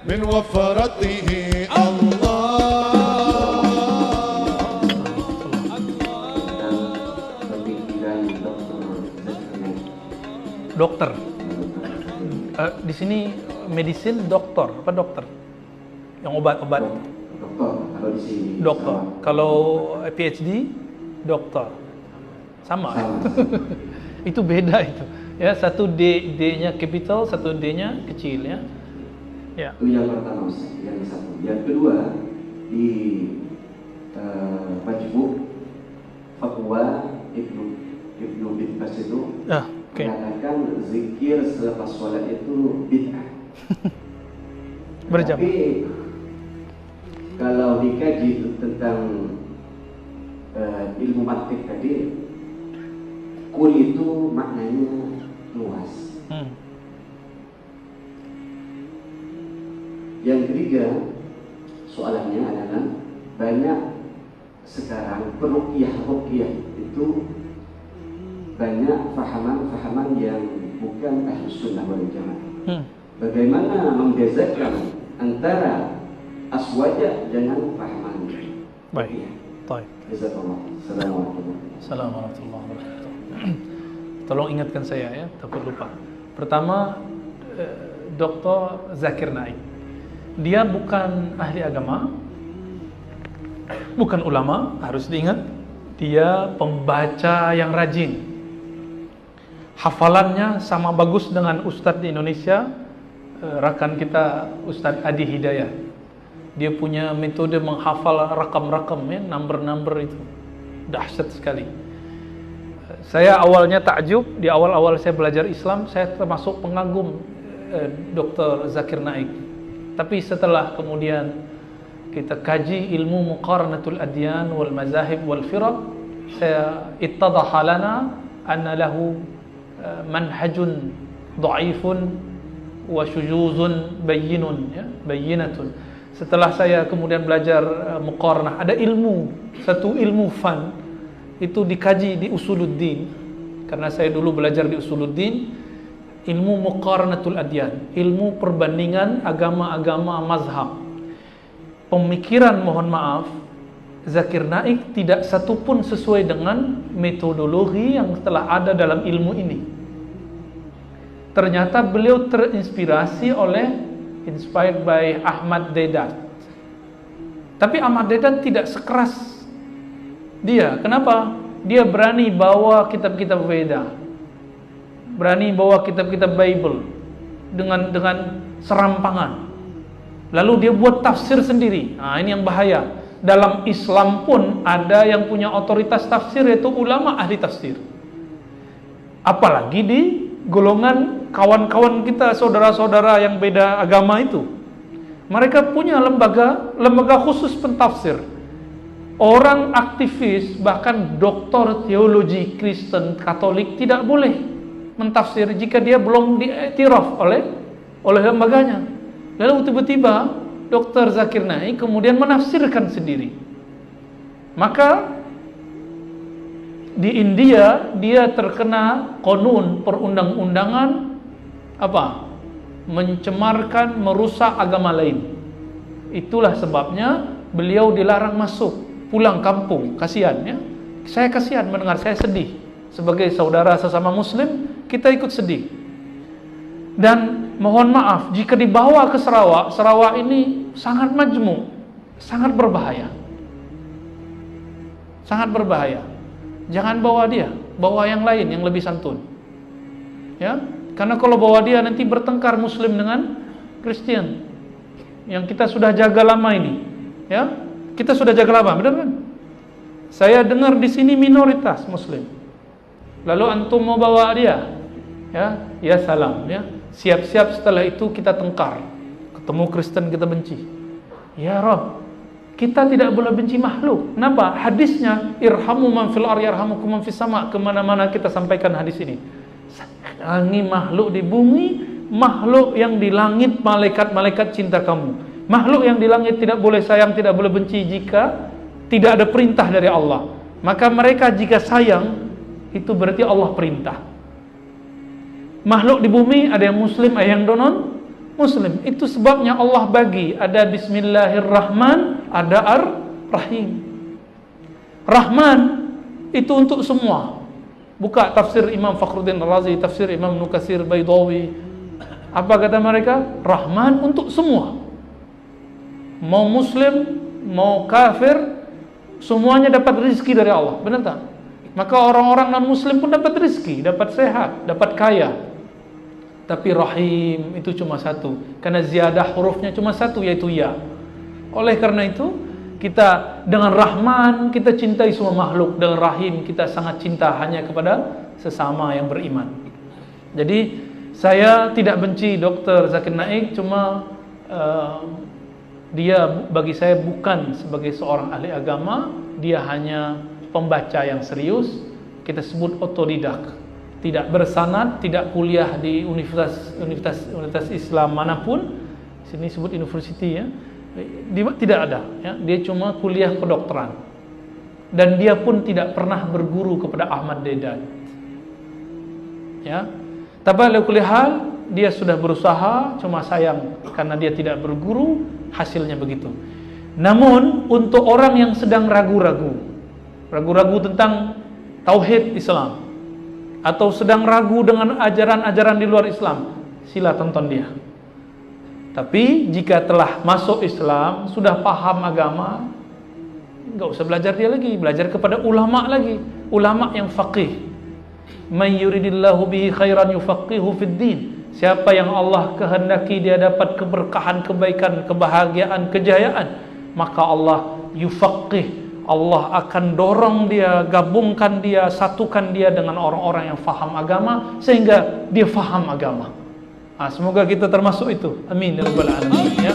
من وفرته الله. Dokter. Di sini medicine dokter, apa dokter? Yang obat-obat. Dokter kalau di sini. Dokter. Kalau PhD dokter. Sama. Itu beda itu. Ya, satu D-nya capital, satu D-nya kecil ya. Ya. Itu yang pertama, yang satu. Yang kedua di Majmu' Fatwa Ibnu bin Bas itu mengatakan zikir selepas sholat itu bid'ah. Berjam. Tapi kalau dikaji tentang ilmu mantik tadi, kul itu maknanya luas. Yang ketiga, soalannya adalah banyak sekarang peruqyah itu banyak fahaman yang bukan Ahlus Sunnah wal Jamaah. Bagaimana membezakan antara aswaja dengan fahaman? Baik. Baik. Assalamualaikum warahmatullahi wabarakatuh. Tolong ingatkan saya ya, takut lupa. Pertama, Dr. Zakir Naik. Dia bukan ahli agama, bukan ulama, harus diingat. Dia pembaca yang rajin. Hafalannya sama bagus dengan Ustadz di Indonesia, rakan kita Ustadz Adi Hidayat. Dia punya metode menghafal rakam-rakam ya, number-number itu. Dahsyat sekali. Saya awalnya takjub, di awal-awal saya belajar Islam, saya termasuk pengagum Dr. Zakir Naik. Tapi setelah kemudian kita kaji ilmu muqaranatul adyan wal mazahib wal firaq, saya ittadaha lana anna lahu manhajun dha'ifun wa syujuzun bayyinun ya, bayyinatun. Setelah saya kemudian belajar muqaranah, ada ilmu, satu ilmu fan itu dikaji di Usuluddin. Karena saya dulu belajar di Usuluddin, ilmu muqaranatul adyan, ilmu perbandingan agama-agama mazhab. Pemikiran, mohon maaf, Zakir Naik tidak satupun sesuai dengan metodologi yang telah ada dalam ilmu ini. Ternyata beliau terinspirasi inspired by Ahmad Deedat. Tapi Ahmad Deedat tidak sekeras dia. Kenapa? Dia berani bawa kitab-kitab Veda, berani bawa kitab-kitab Bible dengan serampangan. Lalu dia buat tafsir sendiri. Nah, ini yang bahaya. Dalam Islam pun ada yang punya otoritas tafsir, yaitu ulama ahli tafsir. Apalagi di golongan kawan-kawan kita, saudara-saudara yang beda agama itu. Mereka punya lembaga khusus pentafsir. Orang aktivis, bahkan doktor teologi Kristen Katolik tidak boleh mentafsir jika dia belum diiktiraf oleh lembaganya. Lalu tiba-tiba Dr. Zakir Naik kemudian menafsirkan sendiri. Maka di India dia terkena konun perundang-undangan mencemarkan, merusak agama lain. Itulah sebabnya beliau dilarang masuk, pulang kampung. Kasihan ya. Saya kasihan mendengar, saya sedih. Sebagai saudara sesama muslim, kita ikut sedih. Dan mohon maaf jika dibawa ke Sarawak ini sangat majmu, sangat berbahaya. Sangat berbahaya. Jangan bawa dia, bawa yang lain yang lebih santun. Ya, karena kalau bawa dia nanti bertengkar muslim dengan Kristen. Yang kita sudah jaga lama ini. Ya, kita sudah jaga lama, benar kan? Saya dengar di sini minoritas muslim. Lalu antum mau bawa dia? Ya salam ya. Siap-siap setelah itu kita tengkar. Ketemu Kristen kita benci. Ya Rob, kita tidak boleh benci makhluk. Kenapa? Hadisnya irhamu man fil ardi yarhamukum man fis sama. Kemana-mana kita sampaikan hadis ini. Sayangi makhluk di bumi, makhluk yang di langit, malaikat-malaikat cinta kamu. Makhluk yang di langit tidak boleh sayang, tidak boleh benci jika tidak ada perintah dari Allah. Maka mereka jika sayang, itu berarti Allah perintah. makhluk di bumi ada yang muslim, ada yang non muslim. Itu sebabnya Allah bagi ada bismillahirrahman, ada ar-rahim. Rahman itu untuk semua. Buka tafsir Imam Fakhruddin Razi, tafsir Imam Nukasir Baydawi. Apa kata mereka? Rahman untuk semua. Mau muslim, mau kafir, semuanya dapat rezeki dari Allah. Benar tak? Maka orang-orang non-muslim pun dapat rezeki, dapat sehat, dapat kaya. Tapi rahim itu cuma satu, karena ziyadah hurufnya cuma satu, yaitu ya. Oleh karena itu, kita dengan Rahman kita cintai semua makhluk, dengan Rahim kita sangat cinta hanya kepada sesama yang beriman. Jadi saya tidak benci Dr. Zakir Naik, cuma dia bagi saya bukan sebagai seorang ahli agama, dia hanya pembaca yang serius, kita sebut otodidak, tidak bersanad, tidak kuliah di universitas Islam manapun, sini sebut university ya, tidak ada ya. Dia cuma kuliah kedokteran, dan dia pun tidak pernah berguru kepada Ahmad Deedat ya. Tapi oleh kuliah hal dia sudah berusaha, cuma sayang karena dia tidak berguru, hasilnya begitu. Namun untuk orang yang sedang ragu-ragu tentang tauhid Islam, atau sedang ragu dengan ajaran-ajaran di luar Islam, sila tonton dia. Tapi jika telah masuk Islam, sudah paham agama, enggak usah belajar dia lagi, belajar kepada ulama lagi, ulama yang faqih. Man yuridillahu bihi khairan yufaqihu fid din. Siapa yang Allah kehendaki dia dapat keberkahan, kebaikan, kebahagiaan, kejayaan, maka Allah yufaqih, Allah akan dorong dia, gabungkan dia, satukan dia dengan orang-orang yang faham agama, sehingga dia faham agama. Semoga kita termasuk itu. Amin ya rabbal alamin ya.